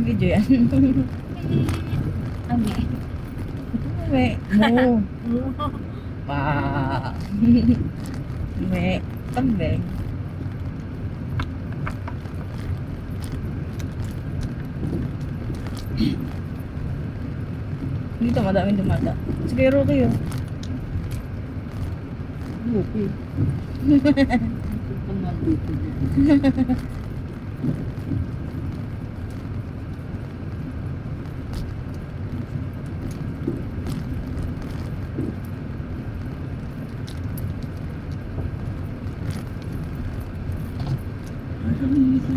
Video yan. Ami. Me. Mo. Pa. Me. Kambing. Dito madaming dumada. Sige, Rocky yun. Lupi. Kaman dito.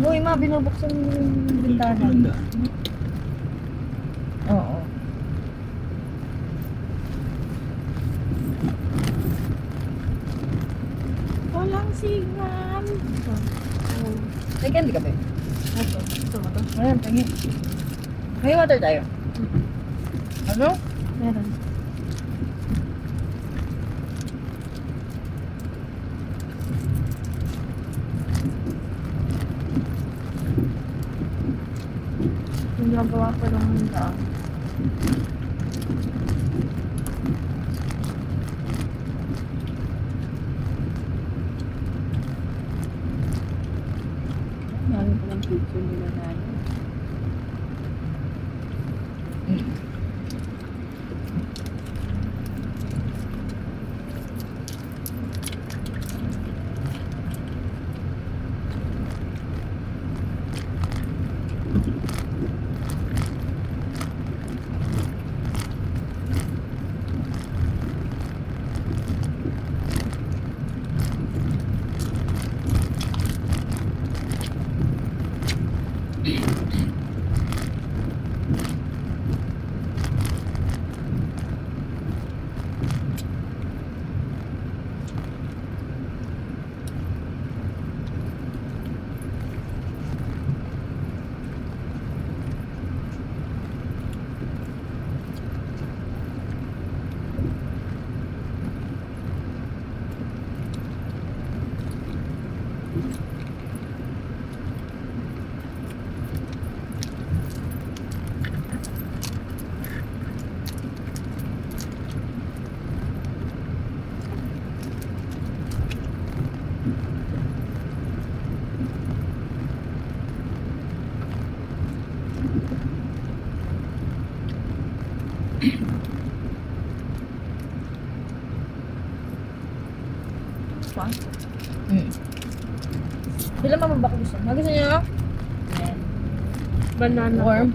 Uy, ma, binubuksan mo yung bintana. Oo. Walang signal. Ay, candy ka ba? Ito. Ito ba ito? Ayan, tingin. May water tayo. Ano? Meron. Ginagawa ko lang ng daan. Marami ko lang picture nila na yun. Pa? Ilan mama ba gusto? Gusto niyo? Ayan. Banana. Warm?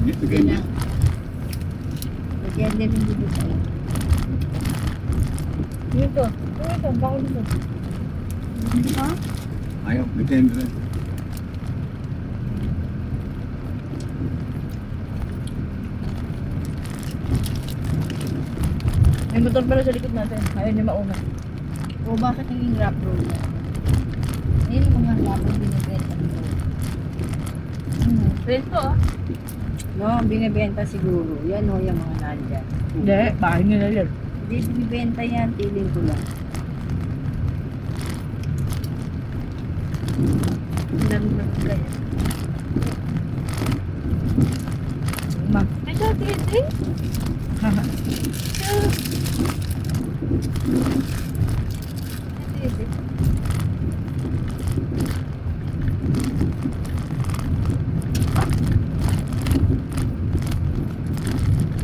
Hindi na. Lagyan din yung dito sa'yo. Dito. Dito, bako dito. Ha? Ayaw, bitin rin. May motor pala sa likod natin. Ayaw niya mauna. O bakit naging rap road yan? Ayun yung mga lapang binibenta mo. Resto ah. No, binibenta siguro. Yan o, yung mga nandyan. Hindi, bahay nila yan. Hindi binibenta yan, tiling ko lang. Ang dami naman kaya. Ma. Ay, ito, tiling?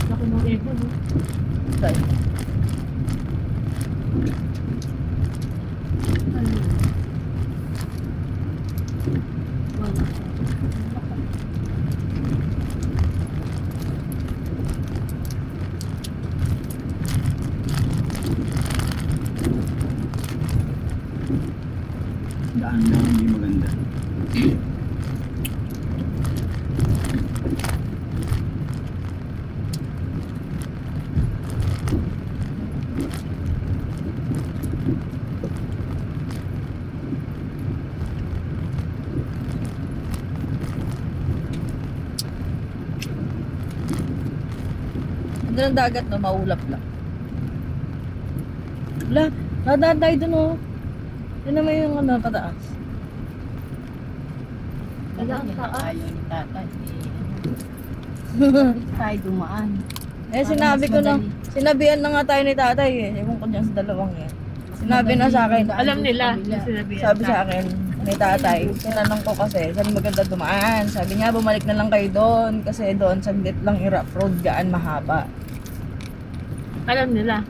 Laki ng ego, no? Sorry. Ano? Wala. Daan na hindi maganda. Ganda ng dagat no, maulap lang. Wala, dadaan tayo dun oh. Yan naman yung ano, pataas. Wala Wala ang taas. Ayaw ni tatay. Hindi tayo dumaan. Eh, Para sinabi mas ko na, madali. sinabihan na nga tayo ni tatay eh. Ewan ko dyan sa dalawang yan. Sinabi na sa akin, Alam nila. Kabila. sabi sa akin ni tatay, tinanong ko kasi, saan maganda dumaan? Sabi niya, bumalik na lang kayo doon. Kasi doon, saglit lang i-rough road, gaan mahaba. Alam nila.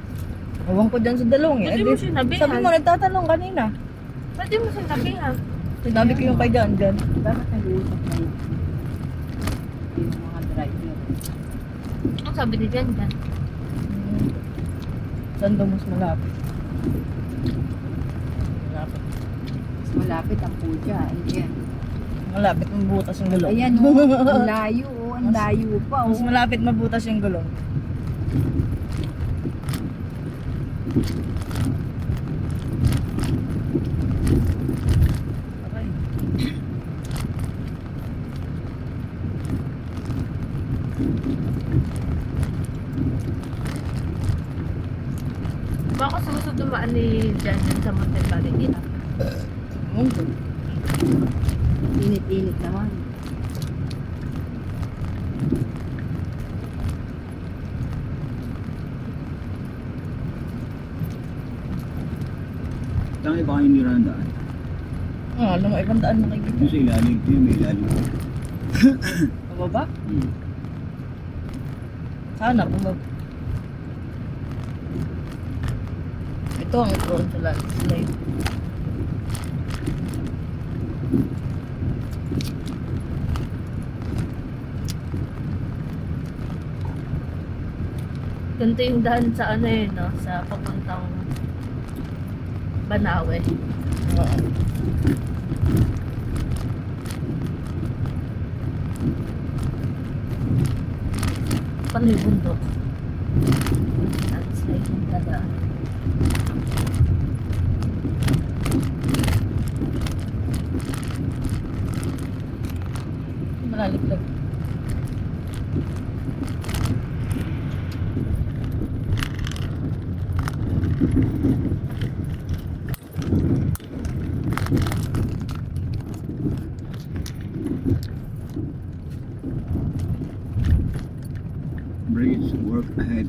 Ewan ko dyan sa dalawang yan. Pwede mo sinabihan. Sabi mo, nagtatanong kanina. Pwede mo sinabihan. Sinabi ko yung kay John dyan. Dapat nag-uusap na yun. Yung mga driver. Ang sabi ni Jan Jan. Saan doon mas malapit? Malapit. Mas malapit ang puja. Ayan. Malapit mabutas yung gulong. Ayan o. Ang layo o. Ang layo pa o. Mas malapit mabutas yung gulong. Okay. Baka susunod dumaan ni Jan Jan sa Mountain Valley dito. Init-init naman. Tangi baka hindi rin daan. Alam mo, ibang daan makikita. Yung sa ilalim, yung may ilalim. Pababa? Hmm. Sana, pababa. Ito ang ito sa landslide. Ganito yung daan sa ano eh, no? Sa papuntang Banawe. Oo. Paano yung bundok? Landslide yung dadaan. Malaliglag. Bridge, work ahead.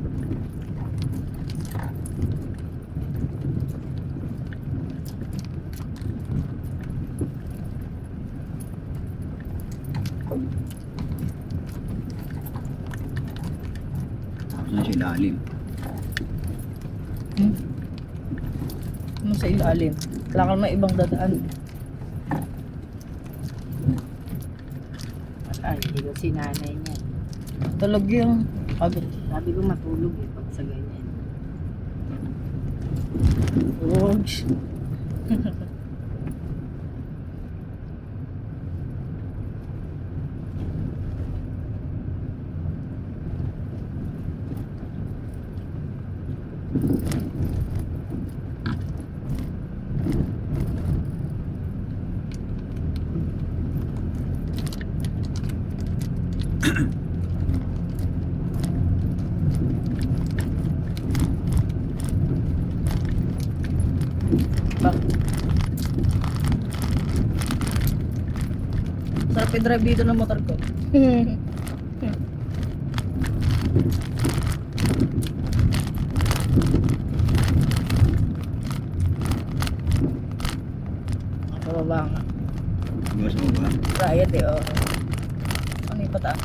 Saan sa ilalim? Ano sa ilalim? Wala ka naman ibang dadaan. Ay, hindi ko sinanay niya. Tulog yung pagod. Sabi ko matulog eh pag sa ganyan. Ouch. Bakit? Sarap i-drive dito ng motor ko. Pababa nga. Diba sa baba? Riot eh, oh. Ano yung pataas?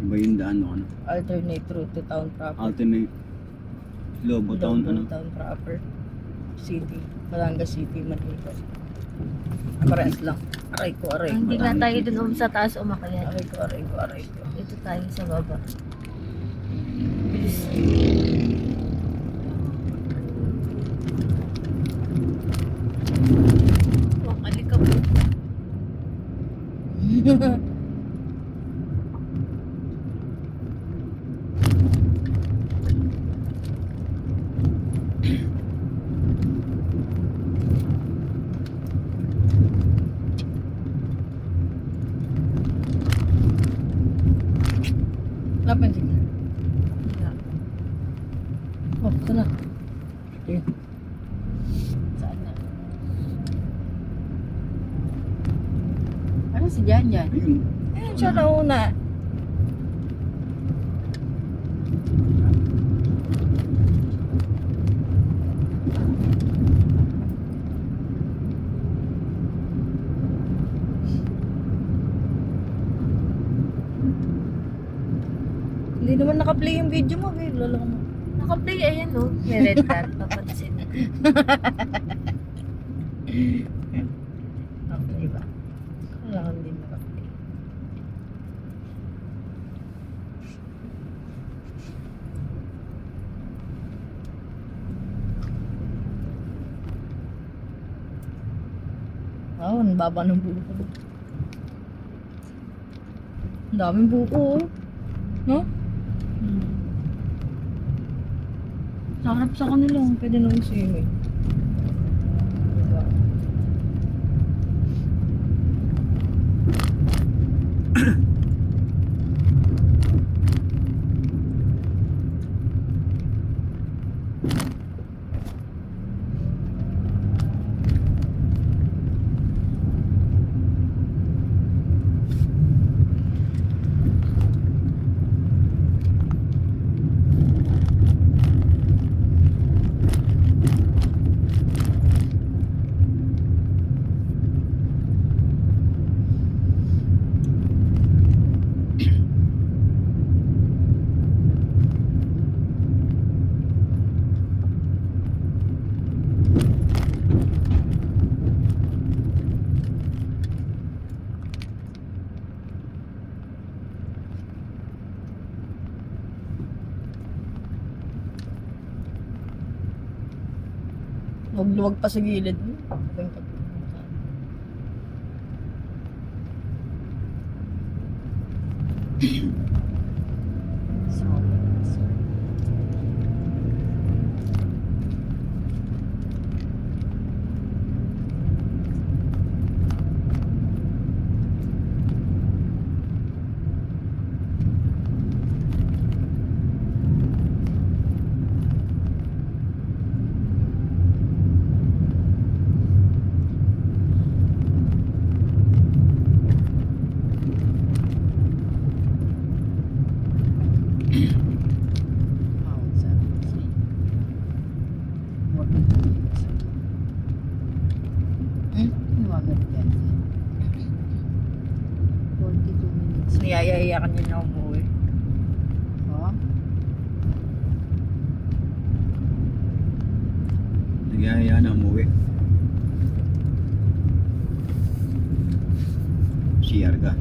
Iba yung daan no, ano? Alternate route to town proper. Alternate. Lobo Town, ano? Town proper. City. Batangas City, Manila. Parehas lang. Aray ko, aray ko. Hindi nga tayo dun sa taas umakyat. Aray ko, aray ko, aray ko. Dito tayo sa baba. Huwag alikaw. Napansin niya. Oh, sana. Okay. Saan na? Ano si Jan Jan? Ayun. Ayun siya nauna. Hindi naman naka-play yung video mo, babe. Lala ka mo. Naka-play, ayan no. May red dot, papansin. Okay ba? Kailangan din naka-play. Wow, ang baba ng buko. Ang daming buko, oh. No? Sarap sa kanila. Pwede nung swimming. Diba? Magluwag pa sa gilid. Niyayaya ka niya na umuwi. Nagyaya na umuwi. CR ka.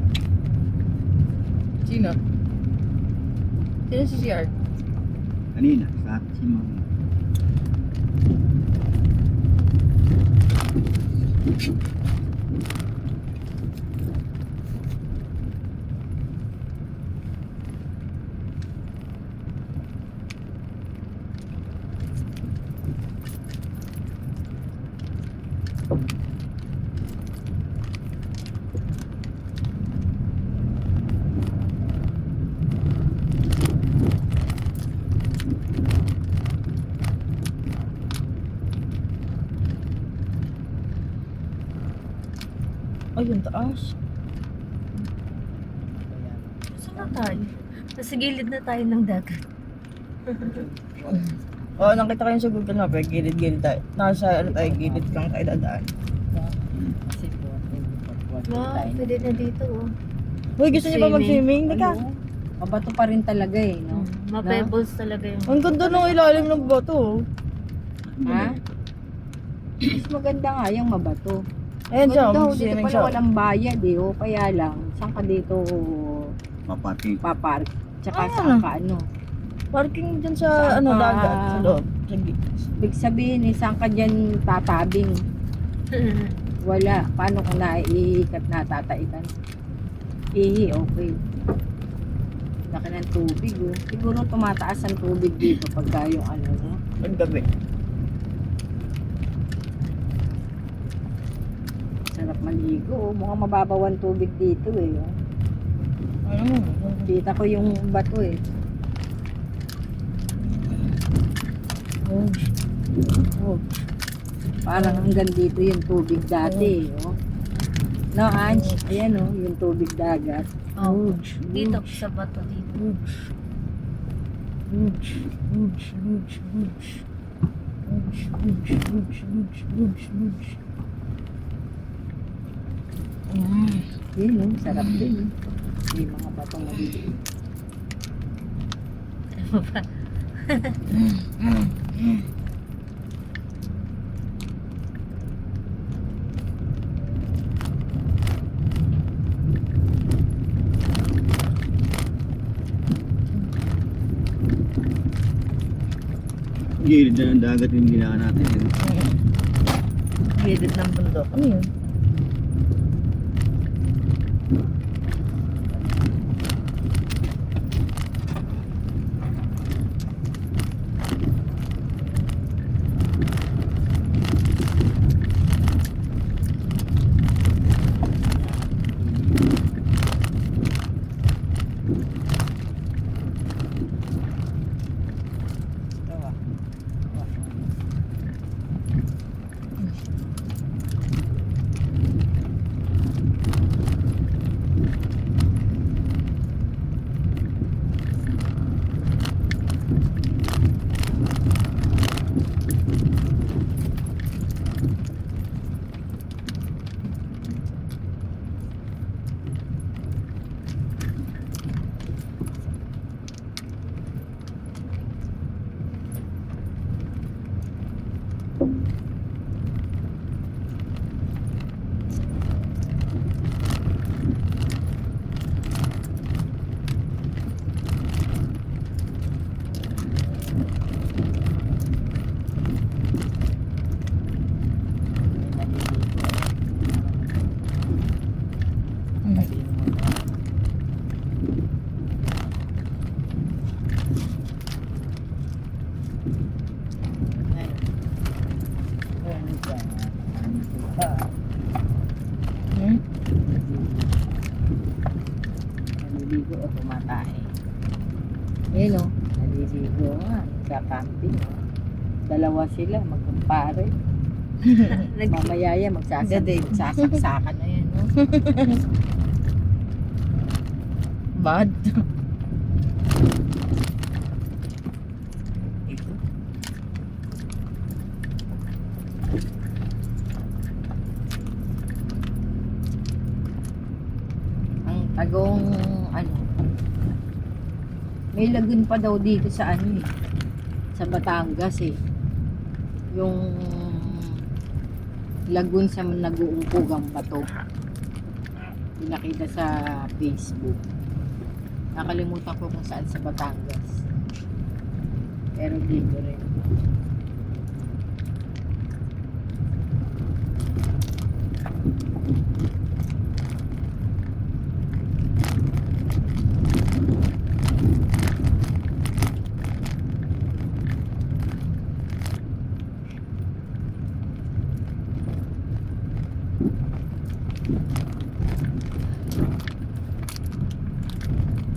Sino? Sino si CR? Kanina, sa akin si Mama. Ay, yung taas. Saan na tayo? Nasa gilid na tayo ng dagat. Oo, nakita ko yung sa Google Map, eh, gilid-gilid tayo. Nasa ano tayo, gilid kang tayo dadaan. Wow, pwede na dito oh. Uy, gusto niyo ba mag-swimming? Hindi ka. Mabato pa rin talaga eh, no? Ma-pebbles talaga yung... Ang ganda ng ilalim ng bato. Oh. Ha? Mas maganda nga yung mabato. Ayan siya, Dito mag-swimming pala siya. walang bayad eh, oh. Kaya lang, saan ka dito Paparking. papark? Tsaka Ah. saan ka ano? Parking dyan sa Saan ano ka? dagat, sa loob. Sa Ibig sabihin eh, saan ka dyan tatabing? Wala. Paano kung naiikat na tataikan? Ihi, okay. Laki ng tubig oh. Siguro tumataas ang tubig dito pagka yung ano, no? paggabi. Sarap maligo oh. Mukhang mababaw ang tubig dito eh. Oh. Ano mo? Kita ko yung bato eh. Oh. Oh. Parang hanggang dito yung tubig dati eh. Oh. No, Ange, ayan o, yung tubig dagat. Oh, Huge, dito huge, sa bato dito. huge. Huge, huge, huge, huge. Huge, huge, huge, huge, huge, huge. Yun o, sarap din. May mga batong maliliit. Gilid na ng dagat yung ginaan natin. Gilid ng bundok. Ano yun? Naliligo o tumatay. Ayun o, naliligo nga. Sa camping. Dalawa sila, magkumpare. Mamaya yan, magsasaksakan na yan. No? Bad. Ang tagong, ano, may lagoon pa daw dito sa ano eh, sa Batangas eh. Yung lagoon sa nag-uungkugang bato. Pinakita sa Facebook. Nakalimutan ko kung saan sa Batangas. Pero dito rin.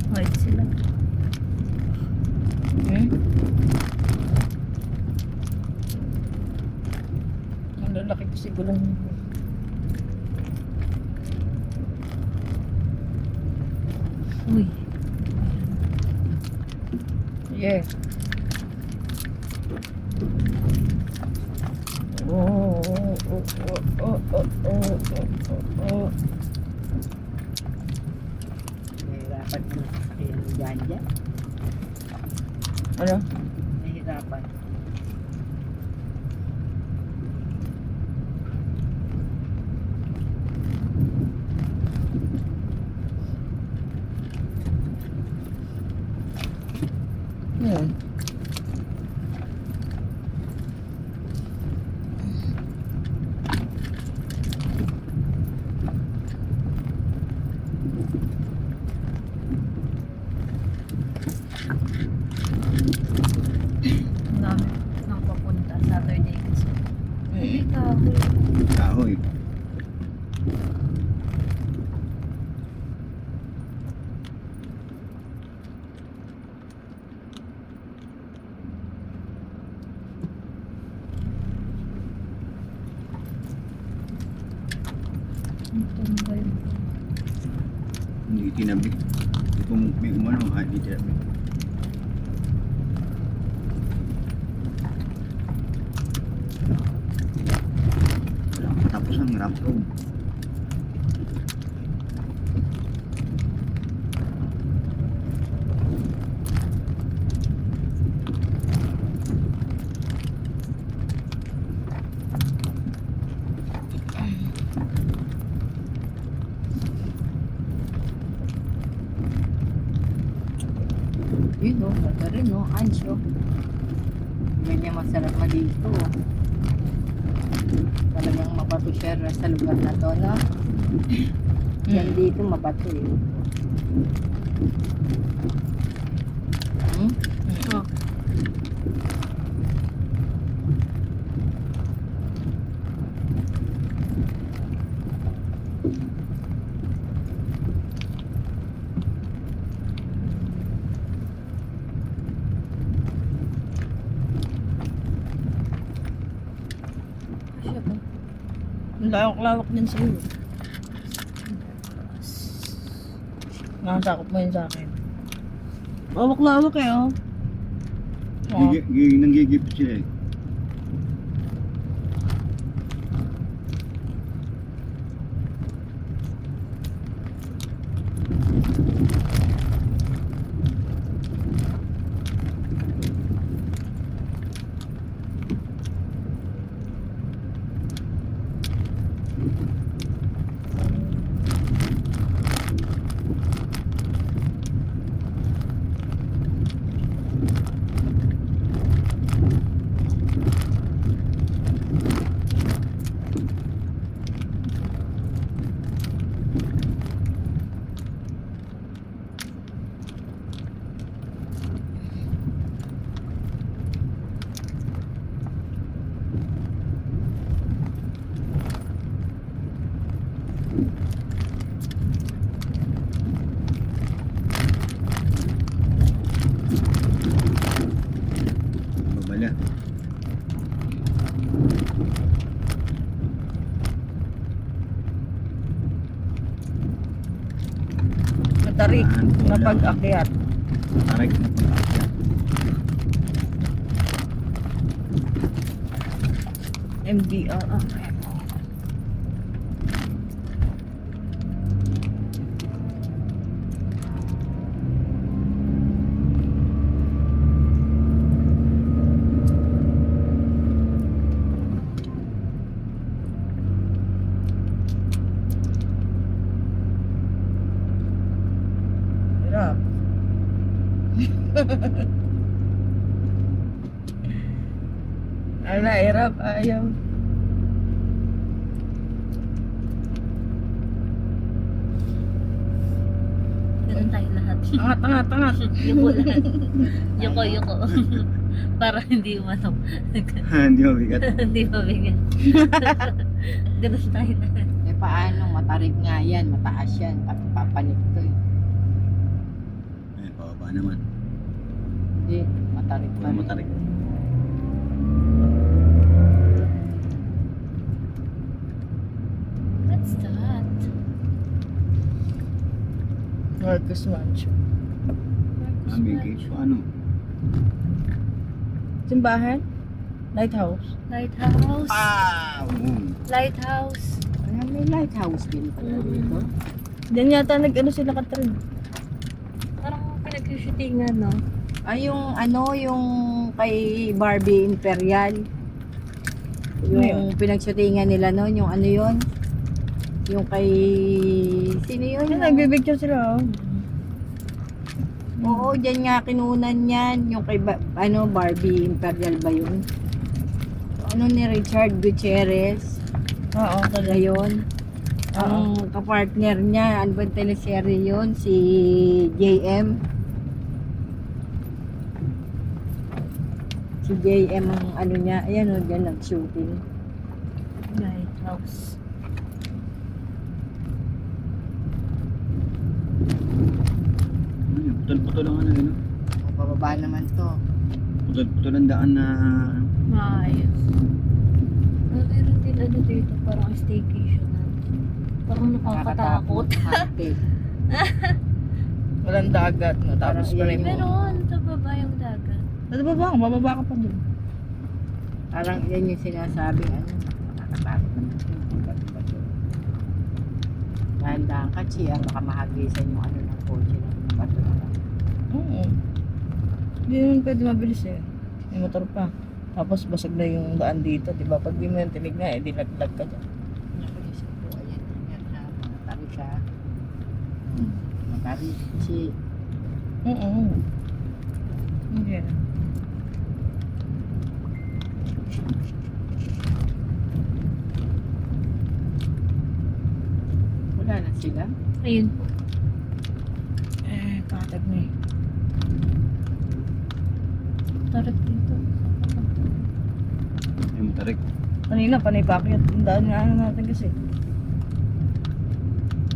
White sila. Ang lalaki ko siguro. Uy. Yeah. Oh, oh, oh, oh, oh, oh, oh. Nahirapan ko na sasakyan ng Janja. Ano? Nahirapan. Yun. Ang dami nang papunta Saturday kasi. Hindi ka. Kahoy. Ang tumbay tinabi. Kung may umano, di tinabi. Wala katapos ang ramp road. Yun o, ganda rin o, ansyo. Ganyan masarap malito o. Talagang mabato siya sa lugar na to, no? Yan dito mabato eh. Hmm? Oh. Ang lawak-lawak din sa'yo. Nakasakop mo yun sa akin. Lawak-lawak eh, oh. Oo. Nanggigipit sila eh. Babala. Matarik na Wala. pag-akyat. Tarik na pag-akyat. MDR. Ah. Hirap. Ala, hirap. Ayaw. Ganun tayo lahat. Angat, angat, angat. Yuko lahat. Yuko. Para hindi umano. Hindi mabigat. Hindi mabigat. Ganun tayo lahat. Eh paano, matarik nga yan, mataas yan, papanik to eh. Ay, pababa naman. Hindi, matarik pa Huwag rin. matarik. What's that? Marcos Mansion. Bigay. Paano? Simbahan? Lighthouse? Lighthouse. Lighthouse. Lighthouse. Ano, may lighthouse din pala dito. Diyan yata nag-ano sila katrin. Parang pinag-shootingan, no? Ay, yung ano, yung kay Barbie Imperial. Ano Yung pinagshootingan nila noon, yung ano yun? Yung kay... Sino yun? Yan, nagbibigture sila, oh. Oo, dyan nga kinunan yan. Yung kay ano, Barbie Imperial ba yun? Ano ni Richard Gutierrez? Oo, Talaga yun. Ang kapartner niya, ano ba yung teleserye yun? Si JM. Si JM ang ano niya. Ayan o, dyan nag-shooting. Lighthouse. Putol-putol ang ano, ano? Pababa naman to. Putol-putol ang daan na... Maayos. Meron din ano dito, parang staycation. Parang nakakatakot. Haunted. Walang dagat, no? Tapos Parang pala yan mo. Meron, sa baba yung dagat. Bababa ka pa dun. Parang yan yung sinasabi, ano, nakakatakot naman yung bato-bato. Dahan-dahan ka, Chi, baka mahagisan yung ano ng kotse ng bato na lang. Oo. Hindi naman pwede mabilis eh. May motor pa. Tapos basag na yung daan dito, di ba? Pag di mo yung tinignan, eh, dinaglag ka dyan. Nakulisip ko, ayan, ingat ha, matari ka. Matari, Chi. Oo. Hindi. Wala na sila. Ayun po. Eh, patag na eh. Tarap dito. Yung tarik. Kanina, panay pakyat. Yung daan nga ano natin kasi.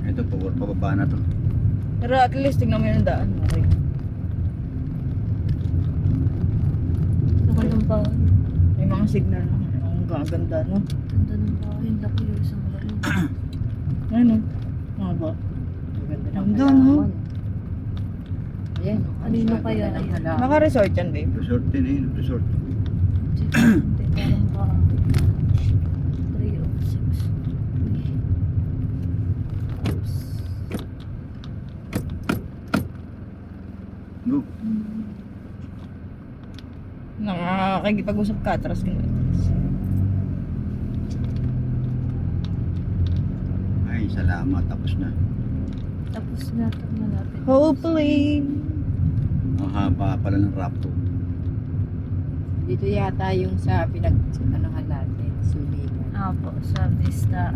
Ito, pababa na to. Pero at least, tingnan mo yung daan. Okay. Laki ng bahay. May mga signal na. Ang gaganda, no? Ganda ng bahay. Ang laki yung isang laki. Ano? Mga ba? Maganda ng Ganda, no? halaman. Ayan, Kanino maganda kaya ng yan? halaman. Naka-resort yan, babe. Resort din eh, resort. Hindi, parang bahay. 306. Oops. Go. Nakakagipag-usap ka, atras ka na. Ay, salamat. Tapos na. Tapos na ito malapit. Hopefully. Ang haba pala ng rapto. Dito yata yung sa pinag-anohan natin, sumigan. Apo, sa Vista.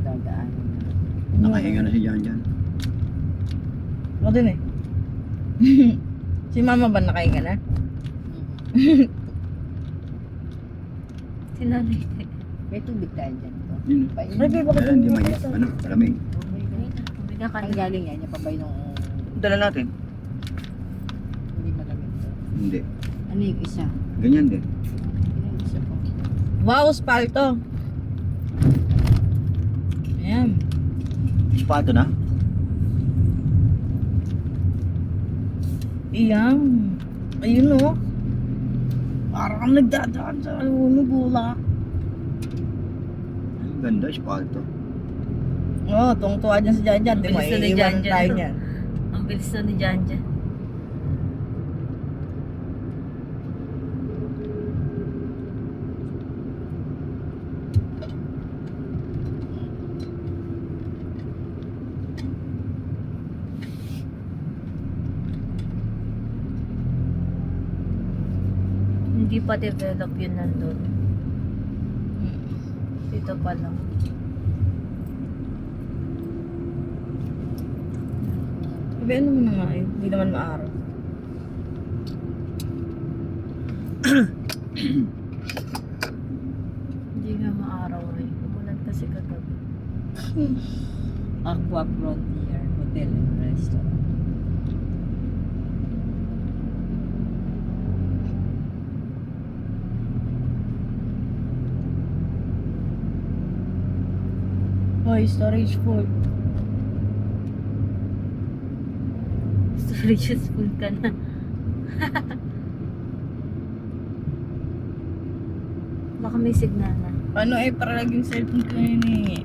Dadaanan na. Nakahinga na si Jan Jan. Ako din eh. Si mama ba nakahinga na? Sinanay. May tubig tayo dyan to. Yun. Pain. Ay, babe, bakit Hindi yung may, ano, malamig. Hindi na Ang kanina. galing yan, yung pabay nung Dala natin. hindi malamig to. Hindi. Ano yung isa? Ganyan din. Ano yung isa po? Wow, spalto. Ayan. Spato na? Ayan. Ayun o. Parang kang nagdadaan sa bula. Ang ganda, spato. Oo, tungtuwa dyan si Janjan. Di mo, Bilis na ni iiwan Janjan. tayo niyan. Ang bilis na ni Janja. Hindi pa develop yun nandun. Dito pa lang. Sabi, ano mo na nga eh. Hindi naman maaraw. Hindi nga maaraw eh. Umulan kasi kagabi. Aqua Frontier Hotel and Restaurant. Hoy, storage full. Storage is full ka na. Baka may signal na. Ano eh, para laging cellphone ko yun eh.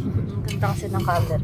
Ang ganda kasi ng color.